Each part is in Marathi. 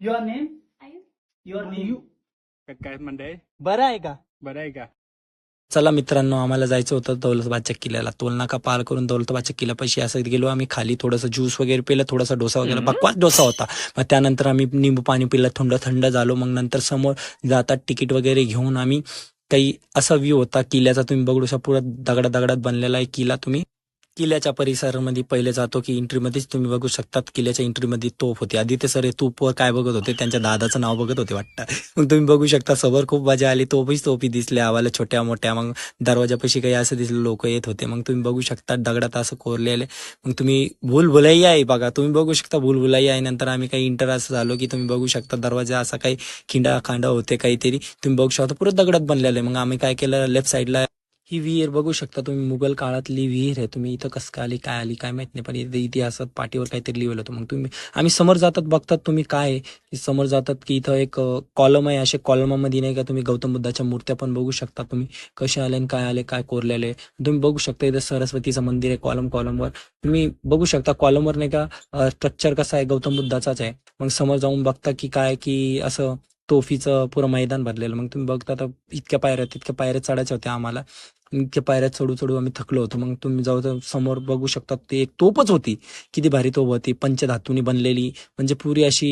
युअर नेम युअर नेम काय म्हणताय? बरं आहे का? बरं आहे का? चला मित्रांनो, आम्हाला जायचं होतं दौलताबादच्या किल्ल्याला. टोलनाका पार करून दौलताबादच्या किल्ल्यापाशी असं गेलो आम्ही. खाली थोडंसं ज्यूस वगैरे पिलं, थोडासा डोसा वगैरे, बकवास डोसा होता. मग त्यानंतर आम्ही निंबू पाणी पिलं, थंड थंड झालो. मग नंतर समोर जातात तिकीट वगैरे घेऊन आम्ही काही असा व्ह्यू होता किल्ल्याचा, तुम्ही बघू शकता. पुरा दगडात बनलेला आहे किल्ला. तुम्ही किल्ल्याच्या परिसरामध्ये पहिले जातो की एंट्रीमध्येच तुम्ही बघू शकतात किल्ल्याच्या एंट्रीमध्ये तोफ होती. आदित्य सर हे तोफवर काय बघत होते, त्यांच्या दादाचं नाव बघत होते वाटतं. मग तुम्ही बघू शकता समोर खूप मजा आली. तोफी दिसल्या आम्हाला छोट्या मोठ्या. मग दरवाजापाशी काही असं दिसलं, लोक येत होते. मग तुम्ही बघू शकता दगडात असं कोरलेले. मग तुम्ही भूलभुलैया आहे बघा, तुम्ही बघू शकता भूलभुलैया आहे. नंतर आम्ही काही इंटर असं झालो की तुम्ही बघू शकता दरवाजा असा काही खांडा होते काहीतरी, तुम्ही बघू शकता पुरं दगडात बनलेलं आहे. मग आम्ही काय केलं, लेफ्ट साईडला ही विहीर बघू शकता तुम्ही, मुघल काळातली विहीर आहे. तुम्ही इथं कसं काय आली काय माहित नाही, पण इथे इतिहासात पाठीवर काहीतरी लिहिलं होतं. मग तुम्ही आम्ही समोर जातात बघतात तुम्ही काय आहे, की समोर जातात की इथं एक कॉलम आहे. अशा कॉलमामध्ये नाही का तुम्ही गौतम बुद्धाच्या मूर्त्या पण बघू शकता. तुम्ही कसे आले आणि काय आले, काय कोरलेले तुम्ही बघू शकता. इथं सरस्वतीचं मंदिर आहे. कॉलमवर तुम्ही बघू शकता. कॉलमवर नाही का स्ट्रक्चर कसं आहे, गौतम बुद्धाचाच आहे. मग समोर जाऊन बघता की काय की असं तोफीचं पुरं मैदान भरलेलं. मग तुम्ही बघता तर तितक्या पायऱ्या चढायच्या होत्या आम्हाला. इतक्या पायऱ्या चढू आम्ही थकलो होतो. मग तुम्ही जाऊ तर समोर बघू शकता ते एक तोपच होती. किती भारी तोप होती, पंचधातूनी बनलेली. म्हणजे पुरी अशी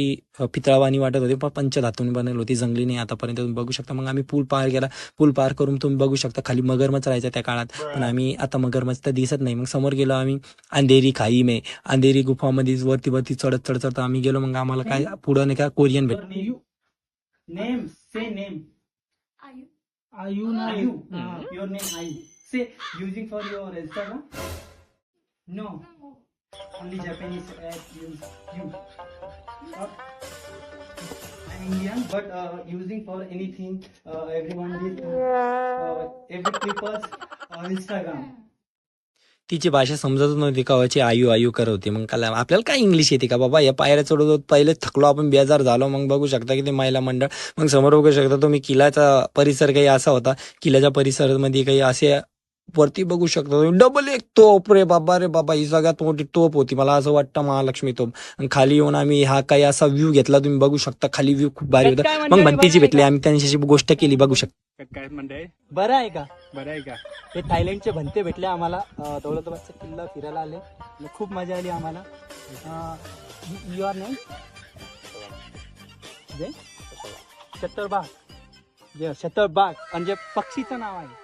पितळावानी वाटत होती, पण पंचधातूनी बनलेली होती, जंगली नाही आतापर्यंत. तुम्ही बघू शकता. मग आम्ही पूल पार केला. पूल पार करून तुम्ही बघू शकता खाली मगरमच्छ राहायचा त्या काळात, पण आम्ही आता मगरमच्छ तर दिसत नाही. मग समोर गेलो आम्ही अंधेरी खाई में, अंधेरी गुफामध्ये वरती चढत आम्ही गेलो. मग आम्हाला काय पुढं नाही का कोरियन भेट. Name say name Ayu. your name Ayu. Say using for your Instagram. No, only Japanese app use you. I'm Indian, but using for anything, everyone is every people's Instagram. तिची भाषा समजतच नव्हती, कवाची आयु करत होती. मग काल आपल्याला काय इंग्लिश येते का बाबा, या पायऱ्या चढवतो. पहिले थकलो आपण, बेजार झालो. मग बघू शकता की ते महिला मंडळ. मग समोर बघू शकता तुम्ही किल्ल्याचा परिसर काही असा होता. किल्ल्याच्या परिसरामध्ये काही असे वरती बघू शकता तुम्ही डबल एक तोप रे बाबा, ही सगळ्यात मोठी तोप होती. मला असं वाटतं महालक्ष्मी तोप. आणि खाली येऊन आम्ही हा काही असा व्ह्यू घेतला. तुम्ही बघू शकता खाली व्ह्यू खूप भारी होता. मग भंतीची भेटली, आम्ही त्यांच्याशी गोष्ट केली. बघू शकता. काय म्हणताय? बरं आहे का? बरं आहे का? हे थायलंडचे भंते भेटले आम्हाला. दौलताबादचा किल्ला फिरायला आले. खूप मजा आली आम्हाला. Your name शतरबाग. शतरबाग म्हणजे पक्षीचं नाव आहे.